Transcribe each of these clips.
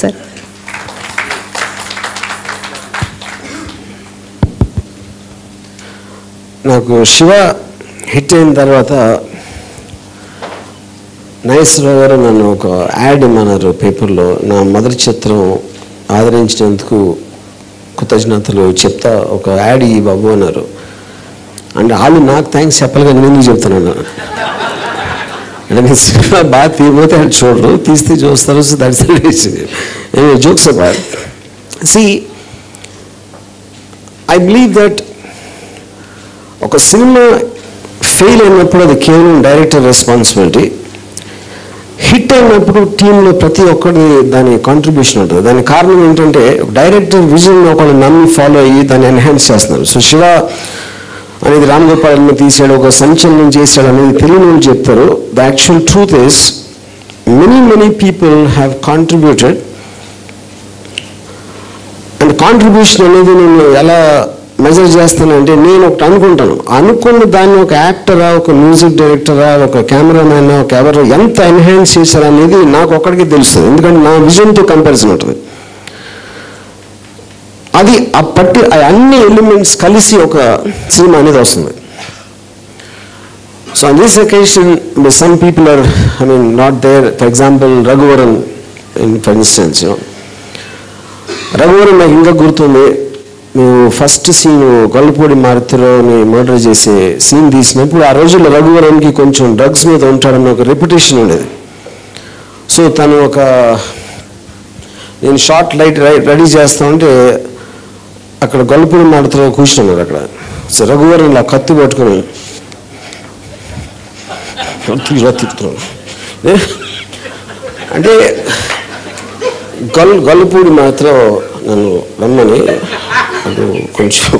Sir. నాకు Shiva hit అయిన తర్వాత నాగేశ్వరరావు గారు నన్ను ఒక యాడ్ ఇమ్మన్నారు పేపర్లో. నా మొదటి చిత్రం ఆదరించినందుకు కృతజ్ఞతలు చెప్తా ఒక యాడ్ ఈ బాబు అన్నారు. అంటే వాళ్ళు నాకు థ్యాంక్స్ చెప్పాలి కానీ నేను ఎందుకు చెప్తున్నాను అంటే నేను సినిమా బాగా తీయబోతే ఆయన చూడరు, తీస్తే చూస్తారు. So that's jokes about. See I believe that ఒక సినిమా ఫెయిల్ అయినప్పుడు అది కేవలం డైరెక్టర్ రెస్పాన్సిబిలిటీ. హిట్ అయినప్పుడు టీంలో ప్రతి ఒక్కరి దాని కాంట్రిబ్యూషన్ ఉంటుంది. దానికి కారణం ఏంటంటే డైరెక్టర్ విజన్ ఒకళ్ళు నమ్మి ఫాలో అయ్యి దాన్ని ఎన్హాన్స్ చేస్తున్నారు. సో శివ అనేది రామ్ గోపాల్ని తీసాడు, ఒక సంచలనం చేశాడు అనేది తెలియని వాళ్ళు చెప్తారు. The actual truth is many people have contributed. And contribution అనేది నేను ఎలా మెజర్ చేస్తానంటే, నేను ఒకటి అనుకున్న దాన్ని ఒక యాక్టరా, ఒక మ్యూజిక్ డైరెక్టరా, ఒక కెమెరామ్యాన్, ఒక ఎవరు ఎంత ఎన్హాన్స్ చేశారు అనేది నాకు ఒక్కడికి తెలుస్తుంది. ఎందుకంటే నా విజన్తో కంపారిజన్ ఉంటుంది. అది అన్ని ఎలిమెంట్స్ కలిసి ఒక సినిమా అనేది వస్తుంది. So on this occasion some people are not there. For example Raghuvaran for instance, Raghuvaran నాకు ఇంకా గుర్తుంది. మేము ఫస్ట్ సీన్ గొల్లపూడి మారుతిరావుని మర్డర్ చేసే సీన్ తీసినప్పుడు ఆ రోజుల్లో రఘువరన్కి కొంచెం డ్రగ్స్ మీద ఉంటాడన్న ఒక రెప్యుటేషన్ ఉండేది. సో తను నేను షార్ట్ లైట్ రెడీ చేస్తా ఉంటే అక్కడ గొల్లపూడి మారుతిరావు కూర్చున్నాడు అక్కడ. సో రఘువరన్ ఇలా కత్తి పట్టుకుని తిప్పుతున్నాడు. అంటే గొల్లపూడి మారుతిరావు నన్ను రమ్మని అది కొంచెం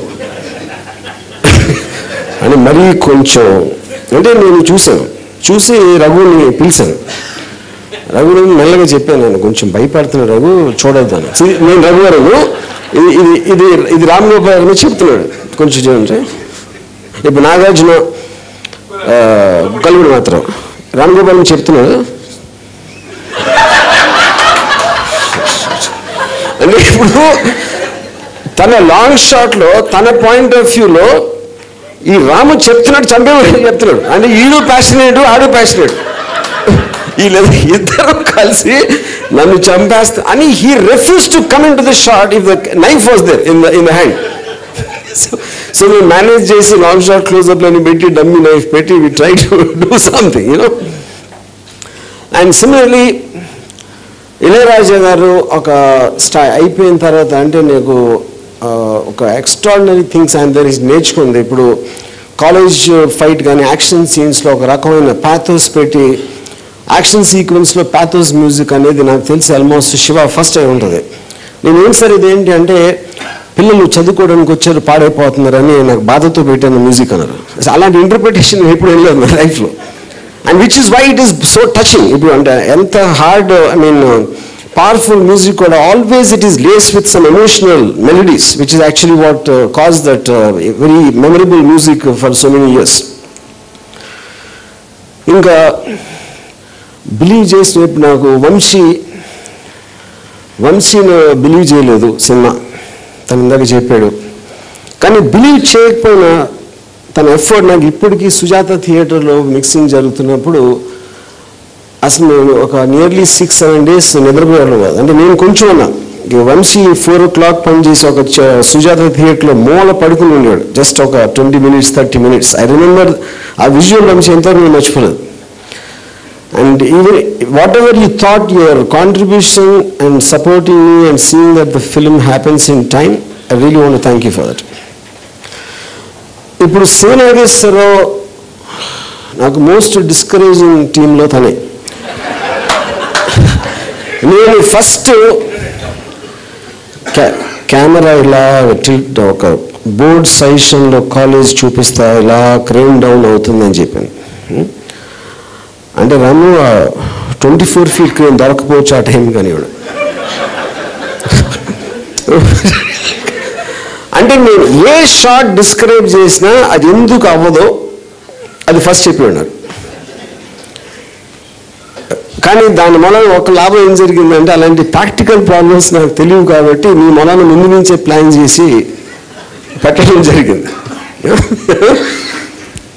అని మరీ కొంచెం అంటే నేను చూసి రఘుని పిలిచాను. రఘుని మెల్లగా చెప్పాను, నేను కొంచెం భయపడుతున్నాను రఘు, చూడొద్దాను. నేను రఘువరను ఇది రామ్ గోపాల్ అని చెప్తున్నాడు. కొంచెం చూడండి, ఇప్పుడు నాగార్జున గొల్లపూడి మాత్రం రామ్ గోపాల్ అని చెప్తున్నాడు. అంటే ఇప్పుడు తన లాంగ్ షాట్లో తన పాయింట్ ఆఫ్ వ్యూలో ఈ రాము చెప్తున్నాడు, చంపేవాడు చెప్తున్నాడు. అంటే ఈడు ప్యాషనేట్, ఆడు ప్యాషనేట్, వీళ్ళిద్దరూ కలిసి నన్ను చంపేస్తా అని he refuse to come in to the shot if the knife was there in the hand. So మేము మేనేజ్ చేసి లాంగ్ షాట్ క్లోజ్అప్లని పెట్టి డమ్మీ నైఫ్ పెట్టి we try to do something you know. And similarly Ilaiyaraaja garu ఒక అయిపోయిన తర్వాత అంటే నీకు ఒక ఎక్స్ట్రాడినరీ థింగ్స్ ఆయన దగ్గర నేర్చుకుంది. ఇప్పుడు కాలేజ్ ఫైట్ కానీ యాక్షన్ సీన్స్లో ఒక రకమైన ప్యాథోస్ పెట్టి యాక్షన్ సీక్వెన్స్లో ప్యాథోస్ మ్యూజిక్ అనేది నాకు తెలిసి ఆల్మోస్ట్ శివ ఫస్ట్ అయి ఉంటుంది. నేను ఏం సార్ ఇదేంటి అంటే, పిల్లలు చదువుకోవడానికి వచ్చారు పాడైపోతున్నారని నాకు బాధతో పెట్టాను మ్యూజిక్ అన్నారు. అలాంటి ఇంటర్ప్రిటేషన్ ఎప్పుడు వెళ్ళలేదు నా లైఫ్లో. And which is why it is so touching. ఇప్పుడు అంటే ఎంత hard powerful music or always it is laced with some emotional melodies, which is actually what caused that very memorable music for so many years. Inga believe chesinapu naku Vamsi believe చేయలేదు cinema, తను ఇందాక చెప్పాడు. కానీ believe చేయకపోయినా తన effort నాకు ఇప్పటికీ సుజాత థియేటర్లో మిక్సింగ్ జరుగుతున్నప్పుడు అసలు నేను ఒక నియర్లీ 6-7 days నిద్రపోయాను కాదు. అంటే నేను కొంచెం ఉన్నా, వంశీ 4 o'clock పనిచేసి ఒక సుజాత థియేటర్లో మూల పడుకుని ఉండేవాడు. జస్ట్ ఒక 20 minutes 30 minutes ఐ రిమెంబర్ ఆ విజువల్ వంశీ ఎంతవరకు నేను మర్చిపోలేదు. And even whatever you thought, your contribution and supporting me and seeing that the film happens in time, I really want to thank you for that. ఇప్పుడు శివనాగేశ్వరరావు నాకు most discouraging టీంలో తనే. నేను first camera ఇలా ఒక బోర్డ్ సజెషన్లో కాలేజ్ చూపిస్తా ఇలా crane down అవుతుందని చెప్పాను. అంటే రాము 24 feet క్రేన్ దొరకపోవచ్చు ఆ టైం కానీ వాడు. అంటే నేను ఏ షాట్ డిస్క్రైబ్ చేసినా అది ఎందుకు అవ్వదో అది ఫస్ట్ చెప్పి ఉన్నారు. కానీ దాని మూలంగా ఒక లాభం ఏం జరిగిందంటే అలాంటి ప్రాక్టికల్ ప్రాబ్లమ్స్ నాకు తెలియవు కాబట్టి మీ మూలాన్ని ముందు నుంచే ప్లాన్ చేసి పెట్టడం జరిగింది.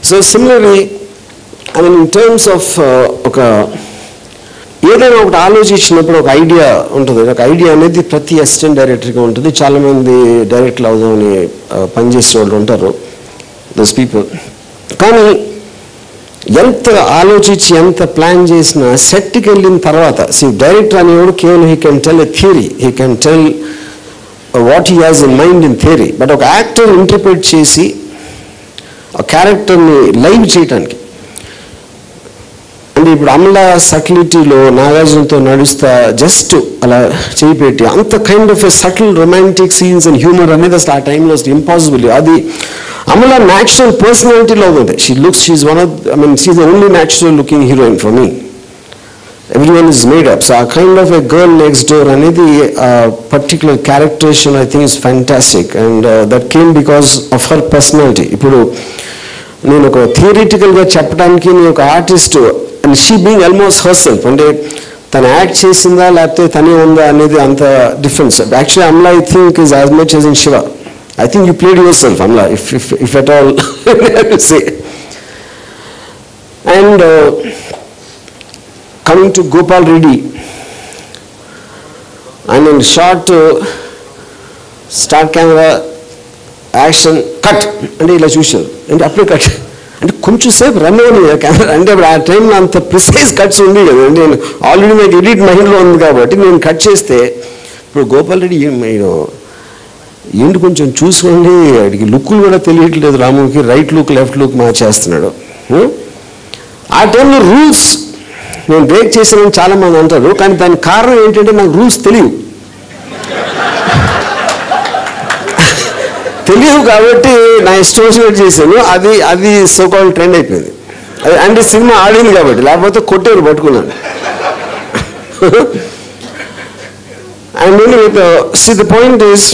So similarly I mean in terms of ఒక ఏదైనా ఒకటి ఆలోచించినప్పుడు ఒక ఐడియా ఉంటుంది. ఒక ఐడియా అనేది ప్రతి అసిస్టెంట్ డైరెక్టర్గా ఉంటుంది. చాలామంది డైరెక్టర్లు అవుదామని పనిచేసే వాళ్ళు ఉంటారు, దోస్ పీపుల్. కానీ ఎంత ఆలోచించి ఎంత ప్లాన్ చేసినా సెట్కి వెళ్ళిన తర్వాత డైరెక్టర్ అనేవాడు కేవలం he can tell a theory, he can tell what he has in mind in theory. But ఒక యాక్టర్ ఇంటర్ప్రిట్ చేసి ఆ క్యారెక్టర్ని లైవ్ చేయటానికి, అంటే ఇప్పుడు అమలా సటిలిటీలో నాగార్జునతో నడుస్తా జస్ట్ అలా చేయిపెట్టి అంత kind of a subtle romantic scenes and humour అనేది అసలు ఆ టైంలో అసలు ఇంపాసిబుల్. అది అమలా న్యాచురల్ పర్సనాలిటీలో ఉంది. She's one of she's the only natural looking heroine for me. Everyone is made up. So ఆ kind of a girl next door అనేది particular characterisation I think is fantastic and that came because of her personality. ఇప్పుడు నేను ఒక థియరిటికల్గా చెప్పడానికి నేను ఒక artist and she being almost herself, అంటే తను యాక్ట్ చేసిందా లేకపోతే తనే ఉందా అనేది అంత difference. Actually Amala I think is as much as in Shiva. I think you played yourself, Amla, if at all, I have to say. And coming to Gopal Reddy, and in short, start camera, action, cut, and ila chusaru, and apply cut, and konchu sepu run avani camera, and aa time lo anta precise cuts undi kada, and already my edit mind lo undi kabatti nenu cut chesthe ippudu Gopal Reddy ఏంటి కొంచెం చూసుకోండి, వాడికి లుక్కులు కూడా తెలియట్లేదు, రాముకి right look left look మార్చేస్తున్నాడు. ఆ టైంలో rules నేను break చేశానని చాలామంది అంటారు, కానీ దానికి కారణం ఏంటంటే నాకు రూల్స్ తెలియవు కాబట్టి నా ఇష్టం వచ్చినట్టు చేశాను. అది సోకాల్ ట్రెండ్ అయిపోయింది. అంటే సినిమా ఆడింది కాబట్టి, లేకపోతే కొట్టేవారు పట్టుకున్నాను. And see the point is,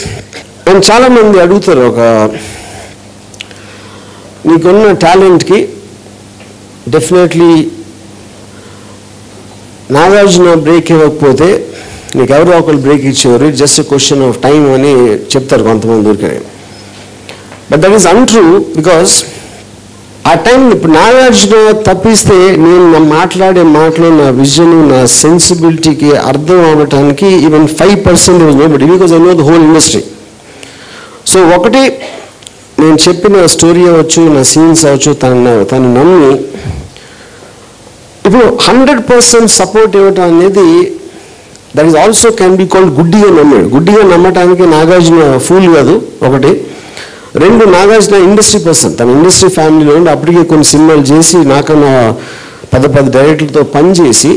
and చాలామంది అడుగుతారు, ఒక నీకున్న టాలెంట్కి డెఫినెట్లీ నాగార్జున బ్రేక్ ఇవ్వకపోతే నీకు ఎవరో ఒకరు బ్రేక్ ఇచ్చేవారు, it just a question of time అని చెప్తారు కొంతమంది ఊరికే. But that is untrue, because ఆ టైం ఇప్పుడు నాగార్జున తప్పిస్తే నేను నా మాట్లాడే మాటలు, నా విజన్, నా సెన్సిబిలిటీకి అర్థం అవ్వటానికి even 5% was nobody, because I know the whole industry. So ఒకటి, నేను చెప్పిన స్టోరీ అవ్వచ్చు, నా సీన్స్ అవ్వచ్చు, తను నమ్మి ఇప్పుడు 100% సపోర్ట్ ఇవ్వటం అనేది that is also can be called గుడ్డిగా నమ్మాడు. గుడ్డిగా నమ్మటానికి నాగార్జున ఫూల్ కాదు ఒకటి. రెండు, నాగార్జున ఇండస్ట్రీ పర్సన్, తన ఇండస్ట్రీ ఫ్యామిలీలో ఉండి అప్పటికే కొన్ని సినిమాలు చేసి నాకన్నా పెద్ద డైరెక్టర్లతో పనిచేసి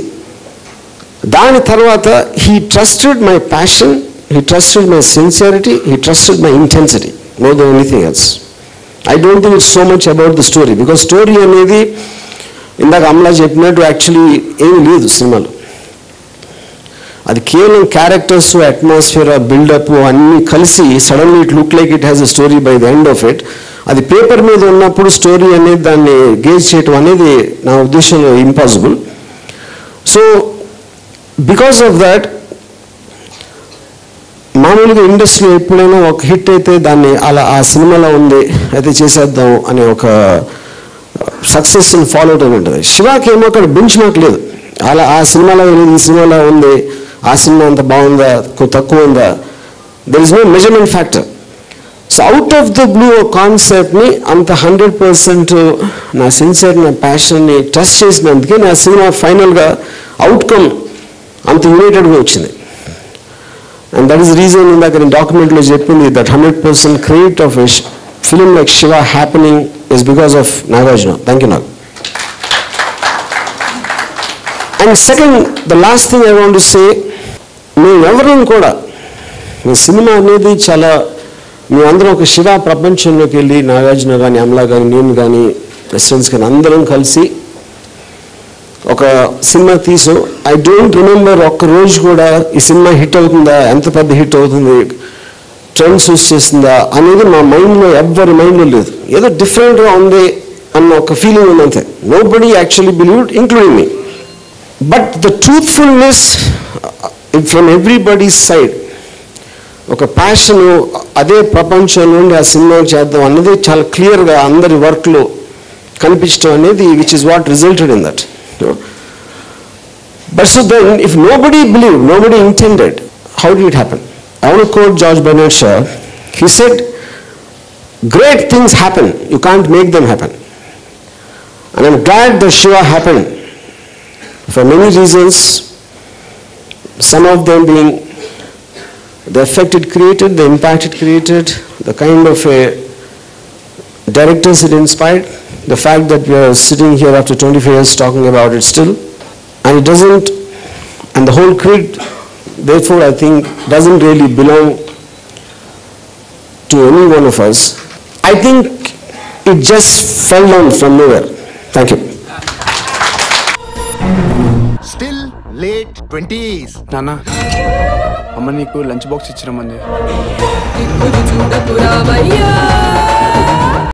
దాని తర్వాత he trusted my passion, he trusted my sincerity, he trusted my intensity more than anything else. I don't think it's so much about the story, because story అనేది ఇందాక అమలా చెప్పినట్టు యాక్చువల్లీ ఏమీ లేదు సినిమాలో. అది కేవలం క్యారెక్టర్స్, అట్మాస్ఫియర్, బిల్డప్ అన్నీ కలిసి suddenly it look like it has a story by the end of it. అది పేపర్ మీద ఉన్నప్పుడు స్టోరీ అనేది దాన్ని గేజ్ చేయటం అనేది నా ఉద్దేశంలో impossible. So because of that మామూలుగా ఇండస్ట్రీలో ఎప్పుడైనా ఒక హిట్ అయితే దాన్ని అలా ఆ సినిమాలో ఉంది అయితే చేసేద్దాం అనే ఒక సక్సెస్ని ఫాలో అవడం ఉంటుంది. శివాకి ఏమో అక్కడ బెంచ్ మార్క్ లేదు, అలా ఆ సినిమాలో లేదు, ఈ సినిమాలో ఉంది, ఆ సినిమా అంత బాగుందా తక్కువ ఉందా, there is no measurement factor. So out of the blue కాన్సెప్ట్ని అంత 100% నా సిన్సియర్, నా ప్యాషన్ని ట్రస్ట్ చేసినందుకే నా సినిమా ఫైనల్గా అవుట్కమ్ అంత యునైటెడ్గా వచ్చింది. And that is the reason in that document lo cheppindi that 100% credit of a film like Shiva happening is because of Nagarjuna. Thank you, Nag. And second, the last thing I want to say, మేము ఎవరైనా కూడా మీ cinema అనేది చాలా, మేమందరం ఒక శివ ప్రపంచంలోకి వెళ్ళి నాగార్జున కానీ, అమలా కానీ, నేను కానీ, రెస్టారెంట్స్ కానీ అందరం కలిసి ఒక సినిమా తీసు. ఐ డోంట్ రిమెంబర్ ఒక్క రోజు కూడా ఈ సినిమా హిట్ అవుతుందా, ఎంత పెద్ద హిట్ అవుతుంది, ట్రెండ్స్ యూస్ చేస్తుందా అనేది మా మైండ్లో, ఎవ్వరి మైండ్లో లేదు. ఏదో డిఫరెంట్గా ఉంది అన్న ఒక ఫీలింగ్ ఉంది అంతే. Nobody actually believed, including me. But the truthfulness from everybody's side, ఒక ప్యాషన్, అదే ప్రపంచం నుండి ఆ సినిమా చేద్దాం అన్నది చాలా క్లియర్గా అందరి వర్క్లో కనిపించడం అనేది, which is what resulted in that. But so then, if nobody believed, nobody intended, how did it happen? I want to quote George Bernard Shaw. He said, great things happen, you can't make them happen. And I'm glad that Shiva happened for many reasons, some of them being the effect it created, the impact it created, the kind of directors it inspired, the fact that we are sitting here after 25 years talking about it still. And it doesn't, and the whole creed, therefore, I think, doesn't really belong to any one of us. I think it just fell down from nowhere. Thank you. Still late 20s. Nana, అమ్మ నీకు lunch box ఇచ్చిరమ్మంది.